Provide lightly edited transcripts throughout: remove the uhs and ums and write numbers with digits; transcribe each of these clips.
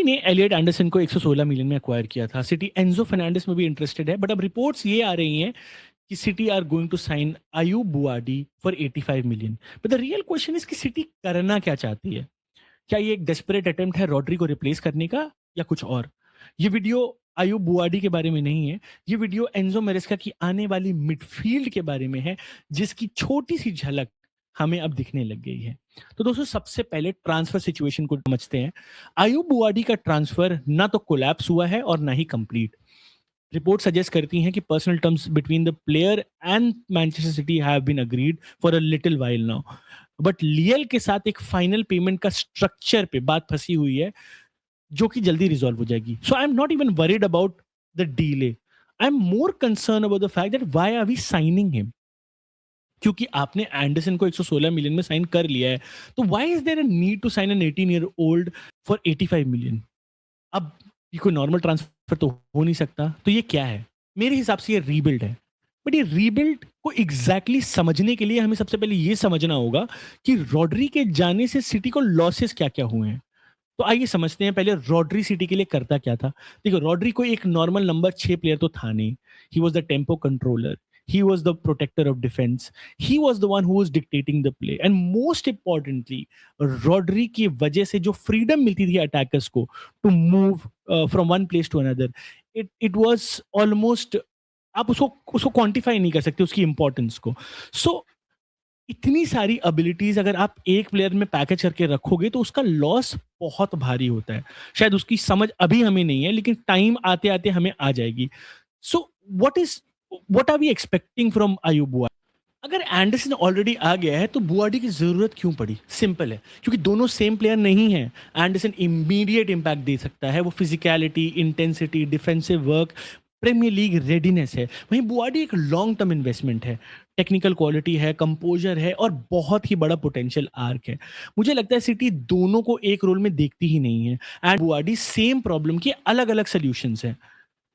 ने Elliott Anderson को 116 million में एक्वायर किया था। सिटी एंजो फर्नांडिस में भी इंटरेस्टेड है, बट अब रिपोर्ट्स ये आ रही हैं कि City are going to sign Ayyoub Bouaddi for 85 million. But the real question is कि सिटी करना क्या चाहती है? क्या ये एक डेस्परेट अटेम्प्ट है रॉड्री को रिप्लेस करने का, या कुछ और? ये वीडियो अयूब बुआडी के बारे में नहीं है, ये वीडियो एंजो मेरेस्का की आने वाली मिडफील्ड के बारे में है, जिसकी छोटी सी झलक हमें अब दिखने लग गई है। तो दोस्तों, सबसे पहले ट्रांसफर सिचुएशन को समझते हैं। अयूब बुआडी का ट्रांसफर ना तो कोलैप्स हुआ है और ना ही कंप्लीट। रिपोर्ट सजेस्ट करती हैं कि personal terms between the player and Manchester City have been agreed for a little while now, but लियल के साथ एक फाइनल पेमेंट का स्ट्रक्चर पे बात फंसी हुई है, जो कि जल्दी रिजॉल्व हो जाएगी। So I am not even worried about the delay, I am more concern about the fact that why are we signing him. क्योंकि आपने एंडरसन को 116 मिलियन में साइन कर लिया है, तो why is there a need to sign an 18 year old for 85 million? अब ये कोई नॉर्मल ट्रांसफर तो हो नहीं सकता, तो ये क्या है? मेरे हिसाब से ये रीबिल्ड है। बट ये रीबिल्ड को एग्जैक्टली समझने के लिए हमें सबसे पहले ये समझना होगा कि रॉड्री के जाने से सिटी को लॉसेस क्या क्या हुए हैं। तो आइए समझते हैं पहले रॉड्री सिटी के लिए करता क्या था। देखो, रॉड्री कोई एक नॉर्मल नंबर 6 प्लेयर तो था नहीं। He was the tempo controller, he was the protector of defense, he was the one who was dictating the play, and most importantly rodri की वजह से जो freedom मिलती थी attackers को to move from one place to another, it was almost, आप उसको उसको क्वांटिफाई नहीं कर सकते उसकी इंपॉर्टेंस को। सो इतनी सारी एबिलिटीज अगर आप एक प्लेयर में पैकेज करके रखोगे तो उसका लॉस बहुत भारी होता है। शायद उसकी समझ अभी हमें नहीं है, लेकिन टाइम आते आते हमें आ जाएगी। So what are we expecting from Ayyoub Bouaddi? अगर एंडरसन ऑलरेडी आ गया है तो बुआडी की जरूरत क्यों पड़ी? सिंपल है, क्योंकि दोनों सेम प्लेयर नहीं है। एंडरसन इमीडिएट इंपैक्ट दे सकता है, वो physicality, intensity, defensive work, Premier League readiness है। वहीं बुआडी एक लॉन्ग टर्म इन्वेस्टमेंट है, टेक्निकल क्वालिटी है, कंपोजर है और बहुत ही बड़ा पोटेंशियल आर्क है। मुझे लगता है सिटी दोनों को एक रोल में देखती ही नहीं है, एंड बुआडी सेम प्रॉब्लम के अलग अलग सोल्यूशंस हैं।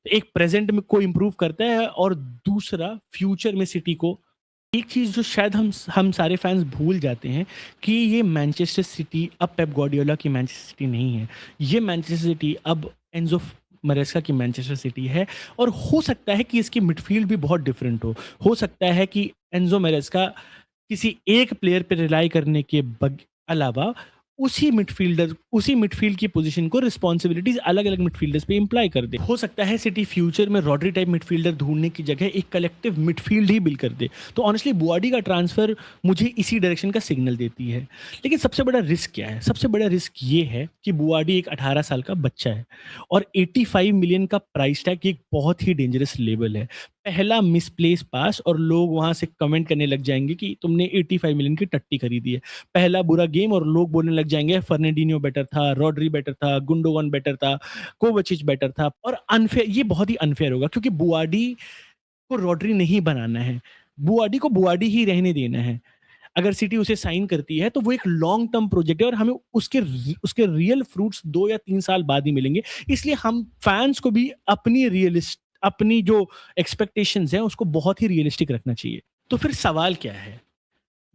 एक प्रेजेंट में को इम्प्रूव करता है और दूसरा फ्यूचर में सिटी को। एक चीज जो शायद हम सारे फैंस भूल जाते हैं कि ये मैनचेस्टर सिटी अब पेप गार्डियोला की मैनचेस्टर सिटी नहीं है। ये मैनचेस्टर सिटी अब एंजो मरेस्का की मैनचेस्टर सिटी है, और हो सकता है कि इसकी मिडफील्ड भी बहुत डिफरेंट हो सकता है कि एंजो मरेस्का किसी एक प्लेयर पर रिलाई करने के अलावा उसी मिडफील्ड की पोजीशन को रिस्पॉन्सिबिलिटीज अलग अलग मिडफील्डर्स पे इंप्लाई कर दे। हो सकता है सिटी फ्यूचर में रॉड्री टाइप मिडफील्डर ढूंढने की जगह एक कलेक्टिव मिडफील्ड ही बिल्ड कर दे। तो ऑनेस्टली बुआडी का ट्रांसफर मुझे इसी डायरेक्शन का सिग्नल देती है। लेकिन सबसे बड़ा रिस्क क्या है? सबसे बड़ा रिस्क ये है कि बुआडी एक 18 साल का बच्चा है, और 85 मिलियन का प्राइस टैग एक बहुत ही डेंजरस लेवल है। पहला मिसप्लेस पास और लोग वहां से कमेंट करने लग जाएंगे कि तुमने 85 मिलियन की टट्टी खरीदी है। पहला बुरा गेम और लोग बोलने लग जाएंगे फर्नांडिन्हो बेटर था, रॉड्री बेटर था, गुंडोगन बेटर था, कोवाचिच बेटर था। और अनफेयर, ये बहुत ही अनफेयर होगा, क्योंकि बुआडी को रॉड्री नहीं बनाना है, बुआडी को बुआडी ही रहने देना है। अगर सिटी उसे साइन करती है तो वो एक लॉन्ग टर्म प्रोजेक्ट है, और हमें उसके उसके रियल फ्रूट्स 2 या 3 साल बाद ही मिलेंगे। इसलिए हम फैंस को भी अपनी जो एक्सपेक्टेशंस हैं उसको बहुत ही रियलिस्टिक रखना चाहिए। तो फिर सवाल क्या है?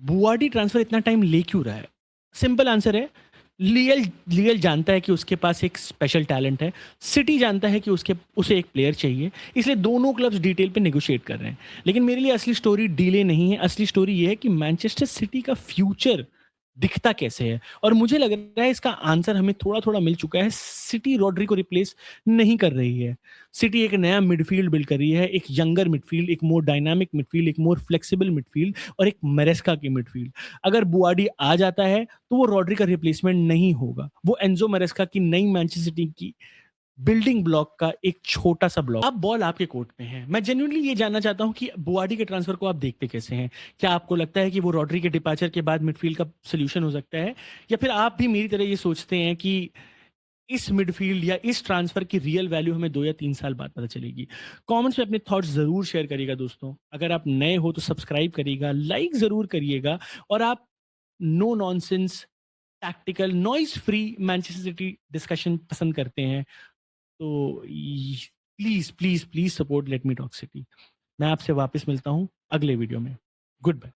बुआडी ट्रांसफर इतना टाइम ले क्यों रहा है? सिंपल आंसर है, लियल लियल जानता है कि उसके पास एक स्पेशल टैलेंट है, सिटी जानता है कि उसे एक प्लेयर चाहिए, इसलिए दोनों क्लब्स डिटेल पे नेगोशिएट कर रहे हैं। लेकिन मेरे लिए असली स्टोरी डीले नहीं है, असली स्टोरी ये है कि मैनचेस्टर सिटी का फ्यूचर दिखता कैसे है। और मुझे लग रहा है इसका आंसर हमें थोड़ा थोड़ा मिल चुका है। सिटी रॉड्री को रिप्लेस नहीं कर रही है, सिटी एक नया मिडफील्ड बिल्ड कर रही है, एक यंगर मिडफील्ड, एक मोर डायनामिक मिडफील्ड, एक मोर फ्लेक्सिबल मिडफील्ड और एक मरेस्का की मिडफील्ड। अगर बुआडी आ जाता है तो वो रॉड्री का रिप्लेसमेंट नहीं होगा, वो एंजो मरेस्का की नई मैनचेस्टर सिटी की बिल्डिंग ब्लॉक का एक छोटा सा ब्लॉक। अब बॉल आपके कोर्ट में है। मैं जेन्युइनली ये जानना चाहता हूं कि बुआडी के ट्रांसफर को आप देखते कैसे हैं? क्या आपको लगता है कि वो रॉड्री के डिपार्चर के बाद मिडफील्ड का सोल्यूशन हो सकता है, या फिर आप भी मेरी तरह ये सोचते हैं कि इस मिडफील्ड या इस ट्रांसफर की रियल वैल्यू हमें 2 या 3 साल बाद पता चलेगी? कमेंट्स में अपने थॉट्स जरूर शेयर करिएगा दोस्तों। अगर आप नए हो तो सब्सक्राइब करिएगा, लाइक जरूर करिएगा, और आप no nonsense, tactical, noise free Manchester City discussion पसंद करते हैं तो please please please support let me talk City. मैं आपसे वापस मिलता हूं अगले वीडियो में। Good bye.